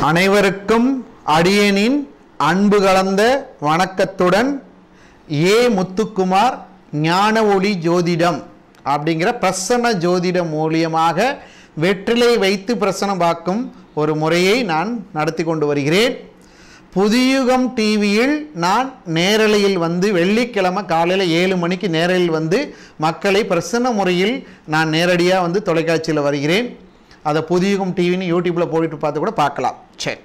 அனைவருக்கும் அடியேனின் அன்பு கலந்த வணக்கத்துடன் ஏ முத்துக்குமார் ஞான ஒளி ஜோதிடம் அப்படிங்கிற பிரசன்ன ஜோதிடம் மூலியமாக வெற்றிலை வைத்து பிரசனம் பார்க்கும் ஒரு முறையை நான் நடத்தி கொண்டு வருகிறேன். புதியுகம் டிவியில் நான் நேரலையில் வந்து வெள்ளிக்கிழமை காலையில் 7 மணிக்கு நேரலையில் வந்து மக்களை பிரசன்ன முறையில் நான் நேரடியாக வந்து தொலைக்காட்சியில் வருகிறேன். அதை புதியுகம் டிவின்னு யூடியூப்பில் போயிட்டு பார்த்து கூட பார்க்கலாம். சரி,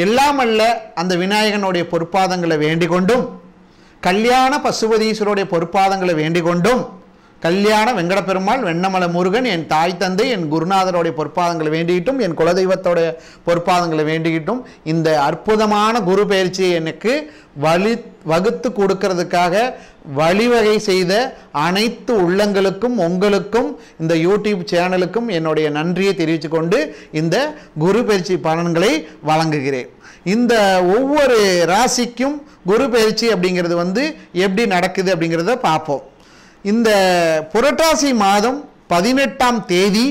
எல்லாம் அல்ல அந்த விநாயகனுடைய பொற்பாதங்களை வேண்டிக் கொண்டும், கல்யாண பசுபதீஸ்வருடைய பொற்பாதங்களை வேண்டிக் கொண்டும், கல்யாண வெங்கட பெருமாள் வெண்ணமலை முருகன் என் தாய் தந்தை என் குருநாதருடைய பொற்பாதங்களை வேண்டிக்கிட்டும், என் குலதெய்வத்தோடைய பொற்பாதங்களை வேண்டிக்கிட்டும், இந்த அற்புதமான குரு பயிற்சியை எனக்கு வகுத்து கொடுக்கறதுக்காக வழிவகை செய்த அனைத்து உள்ளங்களுக்கும் உங்களுக்கும் இந்த யூடியூப் சேனலுக்கும் என்னுடைய நன்றியை தெரிவித்து கொண்டு இந்த குரு பயிற்சி பலன்களை வழங்குகிறேன். இந்த ஒவ்வொரு ராசிக்கும் குரு பயிற்சி அப்படிங்கிறது வந்து எப்படி நடக்குது அப்படிங்கிறத பார்ப்போம். இந்த புரட்டாசி மாதம் 18ஆம் தேதி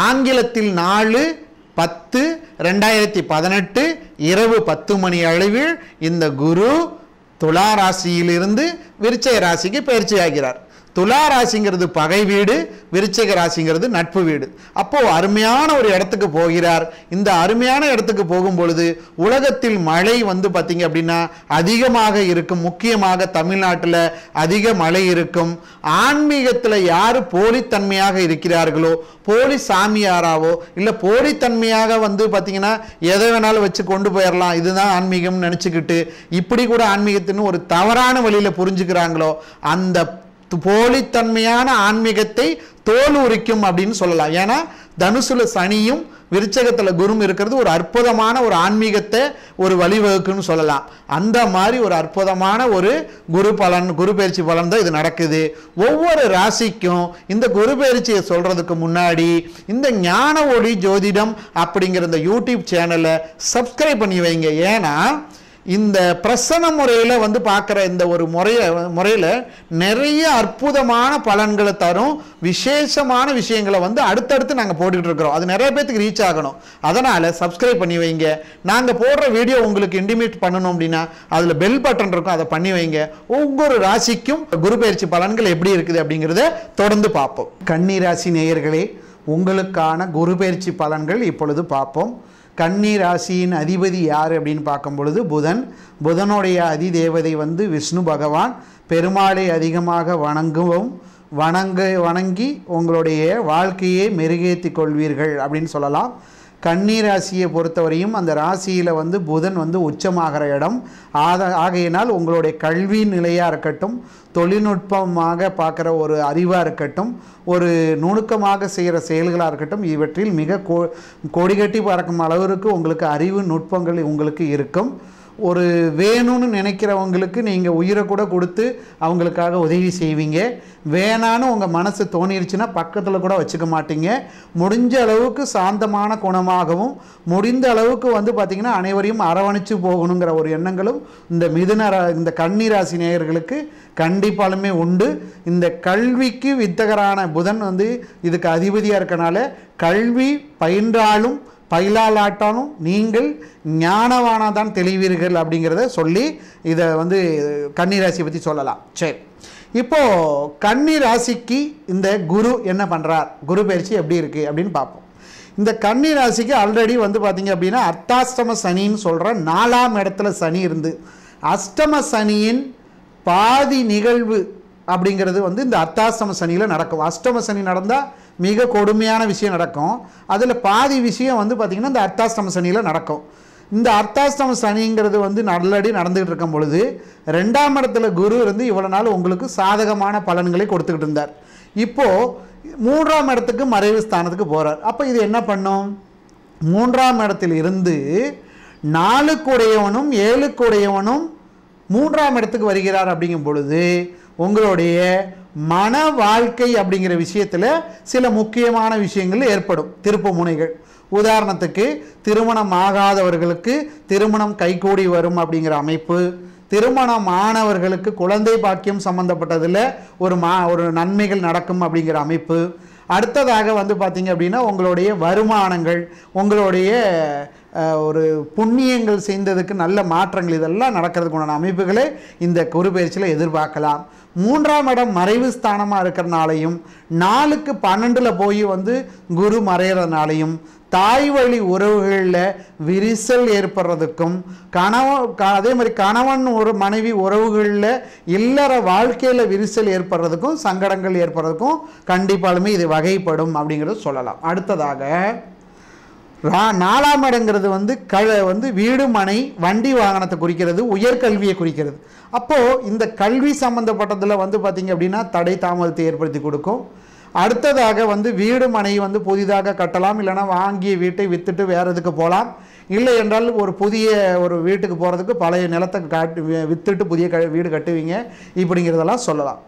ஆங்கிலத்தில் 4/10/2018 இரவு 10 மணி அளவில் இந்த குரு துலா ராசியிலிருந்து விருச்சிக ராசிக்கு பயிற்சி ஆகிறார். துலா ராசிங்கிறது பகை வீடு, விருச்சிக ராசிங்கிறது நட்பு வீடு. அப்போ அருமையான ஒரு இடத்துக்கு போகிறார். இந்த அருமையான இடத்துக்கு போகும் பொழுது உலகத்தில் மழை வந்து பார்த்தீங்க அப்படின்னா அதிகமாக இருக்கும். முக்கியமாக தமிழ்நாட்டில் அதிக மழை இருக்கும். ஆன்மீகத்தில் யார் போலித்தன்மையாக இருக்கிறார்களோ, போலி சாமியாராவோ இல்லை போலித்தன்மையாக வந்து பார்த்தீங்கன்னா எதை வேணாலும் வச்சு கொண்டு போயிடலாம், இதுதான் ஆன்மீகம்னு நினச்சிக்கிட்டு இப்படி கூட ஆன்மீகத்தின்னு ஒரு தவறான வழியில் புரிஞ்சுக்கிறாங்களோ, அந்த போலித்தன்மையான ஆன்மீகத்தை தோல் உரிக்கும் அப்படின்னு சொல்லலாம். ஏன்னா தனுசுல சனியும் விருச்சகத்துல குரும் இருக்கிறது ஒரு அற்புதமான ஒரு ஆன்மீகத்தை ஒரு வழிவகுக்குன்னு சொல்லலாம். அந்த மாதிரி ஒரு அற்புதமான ஒரு குரு பயிற்சி பலன் தான் இது நடக்குது. ஒவ்வொரு ராசிக்கும் இந்த குரு பயிற்சியை சொல்றதுக்கு முன்னாடி இந்த ஞான ஒளி ஜோதிடம் அப்படிங்கிற இந்த யூடியூப் சேனலை சப்ஸ்கிரைப் பண்ணி வைங்க. ஏன்னா இந்த பிரசன்ன முறையில் வந்து பார்க்குற இந்த ஒரு முறையில் நிறைய அற்புதமான பலன்களை தரும், விசேஷமான விஷயங்களை வந்து அடுத்தடுத்து நாங்கள் போட்டுக்கிட்டு இருக்கிறோம். அது நிறைய பேருக்கு ரீச் ஆகணும். அதனால் சப்ஸ்கிரைப் பண்ணி வைங்க. நாங்கள் போடுற வீடியோ உங்களுக்கு இன்டிமேட் பண்ணணும் அப்படின்னா அதில் பெல் பட்டன் இருக்கும், அதை பண்ணி வைங்க. ஒவ்வொரு ராசிக்கும் குரு பயிற்சி பலன்கள் எப்படி இருக்குது அப்படிங்கிறத தொடர்ந்து பார்ப்போம். கன்னி ராசி நேயர்களே, உங்களுக்கான குரு பயிற்சி பலன்கள் இப்பொழுது பார்ப்போம். கன்னி ராசியின் அதிபதி யார் அப்படின்னு பார்க்கும் பொழுது புதனுடைய அதிதேவதை வந்து விஷ்ணு பகவான். பெருமாளை அதிகமாக வணங்கி உங்களுடைய வாழ்க்கையை மெருகேற்றி கொள்வீர்கள் அப்படின்னு சொல்லலாம். கன்னி ராசியை பொறுத்தவரையும் அந்த ராசியில் வந்து புதன் வந்து உச்சமாகிற இடம். ஆகையினால் உங்களுடைய கல்வி நிலையாக இருக்கட்டும், தொழில்நுட்பமாக பார்க்குற ஒரு அறிவாக இருக்கட்டும், ஒரு நுணுக்கமாக செய்கிற செயல்களாக இருக்கட்டும், இவற்றில் மிக கொடிகட்டி பறக்கும் அளவிற்கு உங்களுக்கு அறிவு நுட்பங்கள் உங்களுக்கு இருக்கும். ஒரு வேணும்னு நினைக்கிறவங்களுக்கு நீங்கள் உயிரை கூட கொடுத்து அவங்களுக்காக உதவி செய்வீங்க. வேணான்னு உங்கள் மனசு தோணிருச்சுன்னா பக்கத்தில் கூட வச்சுக்க மாட்டீங்க. முடிஞ்ச அளவுக்கு சாந்தமான குணமாகவும், முடிந்த அளவுக்கு வந்து பார்த்திங்கன்னா அனைவரையும் அரவணைச்சு போகணுங்கிற ஒரு எண்ணங்களும் இந்த கன்னி ராசி நேயர்களுக்கு கண்டிப்பாலுமே உண்டு. இந்த கல்விக்கு வித்தகரான புதன் வந்து இதுக்கு அதிபதியாக இருக்கனால கல்வி பயின்றாலும் பயிலாலாட்டாலும் நீங்கள் ஞானவானாக தான் தெளிவீர்கள் அப்படிங்கிறத சொல்லி இதை வந்து கன்னி ராசியை பற்றி சொல்லலாம். சரி, இப்போது கன்னி ராசிக்கு இந்த குரு என்ன பண்ணுறார், குரு பயிற்சி எப்படி இருக்குது அப்படின்னு பார்ப்போம். இந்த கன்னி ராசிக்கு ஆல்ரெடி வந்து பார்த்திங்க அப்படின்னா அர்த்தாஷ்டம சனின்னு சொல்கிற 4ஆம் இடத்துல சனி இருந்து, அஷ்டம சனியின் பாதி நிகழ்வு அப்படிங்கிறது வந்து இந்த அர்த்தாஷ்டம சனியில் நடக்கும். அஷ்டம சனி நடந்தால் மிக கொடுமையான விஷயம் நடக்கும். அதில் பாதி விஷயம் வந்து பார்த்திங்கன்னா இந்த அர்த்தாஷ்டம சனியில் நடக்கும். இந்த அர்த்தாஷ்டம சனிங்கிறது வந்து நல்லடி நடந்துகிட்டு இருக்கும் பொழுது 2ஆம் இடத்துல குரு இருந்து இவ்வளோ நாள் உங்களுக்கு சாதகமான பலன்களை கொடுத்துக்கிட்டு இருந்தார். இப்போது 3ஆம் இடத்துக்கு மறைவு ஸ்தானத்துக்கு போகிறார். அப்போ இது என்ன பண்ணும், 3ஆம் இடத்தில் இருந்து 4க்குடையவனும் 7க்குடையவனும் 3ஆம் இடத்துக்கு வருகிறார். அப்படிங்கும் பொழுது உங்களுடைய மன வாழ்க்கை அப்படிங்கிற விஷயத்தில் சில முக்கியமான விஷயங்கள் ஏற்படும், திருப்பு முனைகள். உதாரணத்துக்கு திருமணம் ஆகாதவர்களுக்கு திருமணம் கைகூடி வரும் அப்படிங்கிற அமைப்பு, திருமணமானவர்களுக்கு குழந்தை பாக்கியம் சம்பந்தப்பட்டதில் ஒரு நன்மைகள் நடக்கும் அப்படிங்கிற அமைப்பு. அடுத்ததாக வந்து பார்த்தீங்க அப்படின்னா உங்களுடைய வருமானங்கள், உங்களுடைய ஒரு புண்ணியங்கள் செய்ததுக்கு நல்ல மாற்றங்கள் இதெல்லாம் நடக்கிறதுக்கு உண்டான அமைப்புகளை இந்த குரு பயிற்சியில் எதிர்பார்க்கலாம். 3ஆம் இடம் மறைவு ஸ்தானமாக இருக்கிறனாலையும் 4க்கு 12ல் போய் வந்து குரு மறைகிறதுனாலையும் தாய் வழி உறவுகளில் விரிசல் ஏற்படுறதுக்கும் அதே மாதிரி கணவன் ஒரு மனைவி உறவுகளில் இல்லற வாழ்க்கையில் விரிசல் ஏற்படுறதுக்கும் சங்கடங்கள் ஏற்படுறதுக்கும் கண்டிப்பாலுமே இது வகைப்படும் அப்படிங்கிறது சொல்லலாம். அடுத்ததாக 4ஆம் இடங்கிறது வந்து வீடு மனை வண்டி வாகனத்தை குறிக்கிறது, உயர்கல்வியை குறிக்கிறது. அப்போது இந்த கல்வி சம்பந்தப்பட்டதில் வந்து பார்த்திங்க அப்படின்னா தடை தாமதத்தை ஏற்படுத்தி கொடுக்கும். அடுத்ததாக வந்து வீடு மனை வந்து புதிதாக கட்டலாம், இல்லைனா வாங்கிய வீட்டை விற்றுட்டு வேறு இதுக்கு போகலாம். இல்லை என்றால் புதிய ஒரு வீட்டுக்கு போகிறதுக்கு பழைய நிலத்தை விற்றுட்டு புதிய வீடு கட்டுவீங்க, இப்படிங்கிறதெல்லாம் சொல்லலாம்.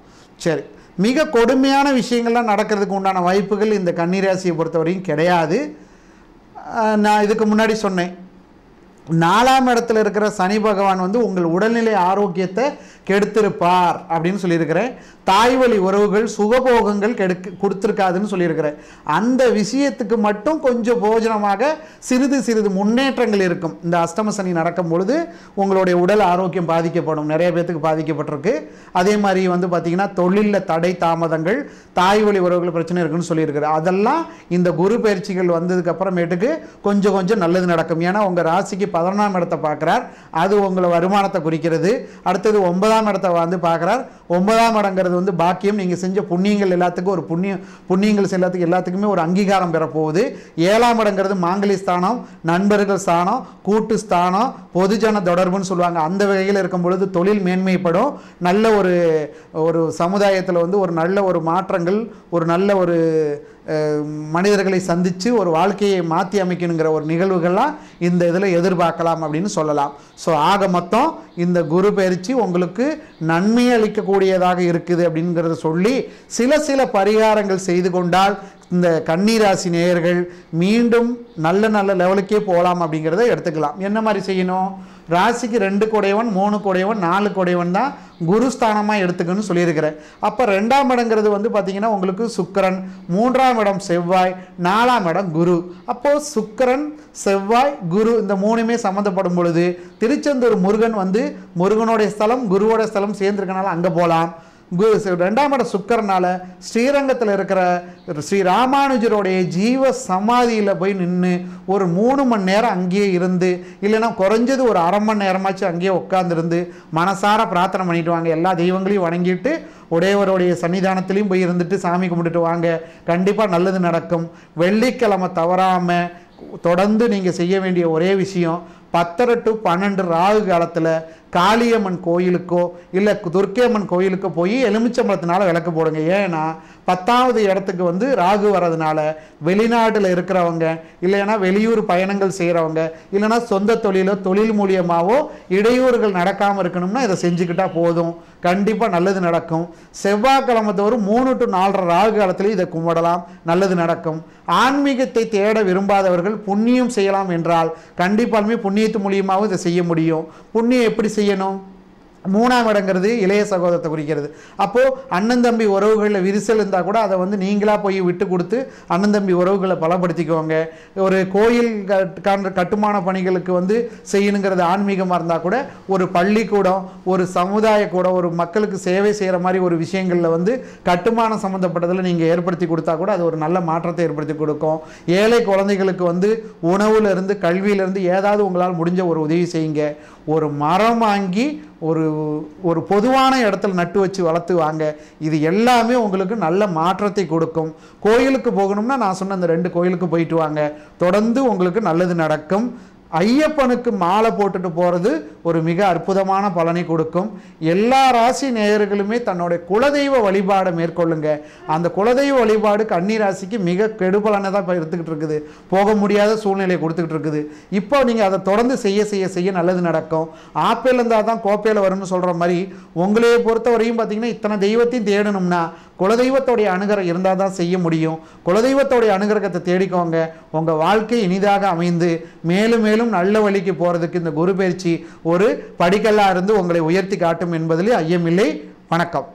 சரி, மிக கொடுமையான விஷயங்கள்லாம் நடக்கிறதுக்கு உண்டான வாய்ப்புகள் இந்த கன்னிராசியை பொறுத்தவரையும் கிடையாது. நான் இதுக்கு முன்னாடி சொன்னேன், 4ஆம் இடத்துல இருக்கிற சனி பகவான் வந்து உங்கள் உடல்நிலை ஆரோக்கியத்தை கெடுத்திருப்பார் அப்படின்னு சொல்லியிருக்கிறேன். தாய் வழி உறவுகள் சுகபோகங்கள் கொடுத்துருக்காதுன்னு சொல்லியிருக்கிறேன். அந்த விஷயத்துக்கு மட்டும் கொஞ்சம் போஜனமாக சிறிது முன்னேற்றங்கள் இருக்கும். இந்த அஷ்டம சனி நடக்கும் பொழுது உங்களுடைய உடல் ஆரோக்கியம் பாதிக்கப்படும், நிறைய பேர்த்துக்கு பாதிக்கப்பட்டிருக்கு. அதே மாதிரி வந்து பார்த்திங்கன்னா தொழிலில் தடை தாமதங்கள், தாய் வழி உறவுகள் பிரச்சனை இருக்குன்னு சொல்லியிருக்கிறேன். அதெல்லாம் இந்த குரு பயிற்சிகள் வந்ததுக்கு அப்புறமேட்டுக்கு கொஞ்சம் நல்லது நடக்கும். ஏன்னா உங்கள் ராசிக்கு 11ஆம் இடத்தை பார்க்குறார், அது உங்களை வருமானத்தை குறிக்கிறது. அடுத்தது 9ஆம் இடத்தை வந்து பார்க்குறார். 9ஆம் இடங்கிறது வந்து பாக்கியம், நீங்கள் செஞ்ச புண்ணியங்கள் எல்லாத்துக்கும் ஒரு புண்ணியங்கள் எல்லாத்துக்குமே ஒரு அங்கீகாரம் பெறப்போகுது. 7ஆம் இடங்கிறது மாங்கலி ஸ்தானம், நண்பர்கள் ஸ்தானம், கூட்டு ஸ்தானம், பொதுஜன தொடர்புன்னு சொல்லுவாங்க. அந்த வகையில் இருக்கும் பொழுது தொழில் மேன்மைப்படும். நல்ல ஒரு சமுதாயத்தில் வந்து ஒரு நல்ல ஒரு மாற்றங்கள், ஒரு நல்ல ஒரு மனிதர்களை சந்தித்து ஒரு வாழ்க்கையை மாற்றி அமைக்கணுங்கிற ஒரு நிகழ்வுகள்லாம் இந்த இதில் எதிர்பார்க்கலாம் அப்படின்னு சொல்லலாம். ஸோ ஆக மொத்தம் இந்த குரு பயிற்சி உங்களுக்கு நன்மை அளிக்கக்கூடியதாக இருக்குது அப்படிங்கிறத சொல்லி சில பரிகாரங்கள் செய்து கொண்டால் இந்த கன்னிராசி நேயர்கள் மீண்டும் நல்ல லெவலுக்கே போகலாம் அப்படிங்கிறத எடுத்துக்கலாம். என்ன மாதிரி செய்யணும்? ராசிக்கு 2 குடையவன், 3 குடையவன், 4 குடையவன் தான் குருஸ்தானமாக எடுத்துக்கணும்னு சொல்லியிருக்கிறேன். அப்போ 2ஆம் இடங்கிறது வந்து பார்த்திங்கன்னா உங்களுக்கு சுக்கிரன், 3ஆம் இடம் செவ்வாய், 4ஆம் இடம் குரு. அப்போது சுக்கிரன், செவ்வாய், குரு இந்த 3மே சம்மந்தப்படும் பொழுது திருச்செந்தூர் முருகன் வந்து முருகனுடைய ஸ்தலம் குருவோட ஸ்தலம் சேர்ந்துருக்கனால அங்கே போகலாம். 2ஆம் இடம் சுக்கரனால ஸ்ரீரங்கத்தில் இருக்கிற ஸ்ரீ ராமானுஜருடைய ஜீவ சமாதியில் போய் நின்று ஒரு 3 மணி நேரம் அங்கேயே இருந்து, இல்லைன்னா குறைஞ்சது ஒரு அரை மணி நேரமாச்சும் அங்கேயே உட்காந்துருந்து மனசார பிரார்த்தனை பண்ணிட்டு வாங்க. எல்லா தெய்வங்களையும் வணங்கிட்டு உடையவருடைய சன்னிதானத்திலையும் போய் இருந்துட்டு சாமி கும்பிட்டுட்டு வாங்க. கண்டிப்பாக நல்லது நடக்கும். வெள்ளிக்கிழமை தவறாமல் தொடர்ந்து நீங்கள் செய்ய வேண்டிய ஒரே விஷயம், 10 to 12 ராகு காலத்தில் காளியம்மன் கோயிலுக்கோ இல்லை துர்க்கையம்மன் கோயிலுக்கோ போய் எலுமிச்சம்பழத்தினால விளக்கு போடுங்க. ஏன்னா 10வது இடத்துக்கு வந்து ராகு வர்றதுனால வெளிநாட்டில் இருக்கிறவங்க, இல்லைன்னா வெளியூர் பயணங்கள் செய்கிறவங்க, இல்லைன்னா சொந்த தொழில் மூலியமாகவோ இடையூறுகள் நடக்காமல் இருக்கணும்னா இதை செஞ்சுக்கிட்டால் போதும். கண்டிப்பாக நல்லது நடக்கும். செவ்வாய்க்கிழமை தோறும் 3 to 4 ராகு காலத்திலேயே இதை கும்பிடலாம், நல்லது நடக்கும். ஆன்மீகத்தை தேட விரும்பாதவர்கள் புண்ணியம் செய்யலாம் என்றால் கண்டிப்பாலுமே புண்ணியத்து மூலியமாகவும் இதை செய்ய முடியும். புண்ணியம் எப்படி செய்யணும்? 3ஆம் இடங்கிறது இளைய சகோதரத்தை குறிக்கிறது. அப்போது அண்ணன் தம்பி உறவுகளில் விரிசல் இருந்தால் கூட அதை வந்து நீங்களாக போய் விட்டு கொடுத்து அண்ணன் தம்பி உறவுகளை பலப்படுத்திக்குவாங்க. ஒரு கோயில் கட்டுமான பணிகளுக்கு வந்து செய்யணுங்கிறது ஆன்மீகமாக இருந்தால் கூட ஒரு பள்ளிக்கூடம், ஒரு சமுதாய கூடம், ஒரு மக்களுக்கு சேவை செய்கிற மாதிரி ஒரு விஷயங்களில் வந்து கட்டுமானம் சம்மந்தப்பட்டதில் நீங்கள் ஏற்படுத்தி கொடுத்தா கூட அது ஒரு நல்ல மாற்றத்தை ஏற்படுத்தி கொடுக்கும். ஏழை குழந்தைகளுக்கு வந்து உணவுலேருந்து கல்வியிலேருந்து ஏதாவது உங்களால் முடிஞ்ச ஒரு உதவி செய்யுங்க. ஒரு மரம் வாங்கி ஒரு பொதுவான இடத்துல நட்டு வச்சு வளர்த்து வாங்க. இது எல்லாமே உங்களுக்கு நல்ல மாற்றத்தை கொடுக்கும். கோயிலுக்கு போகணும்னா நான் சொன்ன அந்த 2 கோயிலுக்கு போயிட்டு வாங்க, தொடர்ந்து உங்களுக்கு நல்லது நடக்கும். ஐயப்பனுக்கு மாலை போட்டுட்டு போகிறது ஒரு மிக அற்புதமான பலனை கொடுக்கும். எல்லா ராசி நேயர்களுமே தன்னுடைய குலதெய்வ வழிபாடை மேற்கொள்ளுங்க. அந்த குலதெய்வ வழிபாடு கன்னி ராசிக்கு மிக கெடுபலனை தான் இப்போ எடுத்துக்கிட்டு இருக்குது, போக முடியாத சூழ்நிலையை கொடுத்துக்கிட்டு இருக்குது. இப்போ நீங்கள் அதை தொடர்ந்து செய்ய நல்லது நடக்கும். ஆப்பேல் இருந்தால் தான் கோப்பையில் வரும்னு சொல்கிற மாதிரி உங்களையே பொறுத்த வரையும் பார்த்தீங்கன்னா இத்தனை தெய்வத்தையும் தேடணும்னா குலதெய்வத்தோடைய அனுகிரகம் இருந்தால் தான் செய்ய முடியும். குலதெய்வத்தோடைய அனுகிரகத்தை தேடிக்கோங்க. உங்கள் வாழ்க்கை இனிதாக அமைந்து மேலும் மேலும் நல்ல வழிக்கு போகிறதுக்கு இந்த குரு பயிற்சி ஒரு படிக்கல்லாக இருந்து உங்களை உயர்த்தி காட்டும் என்பதிலே ஐயமில்லை. வணக்கம்.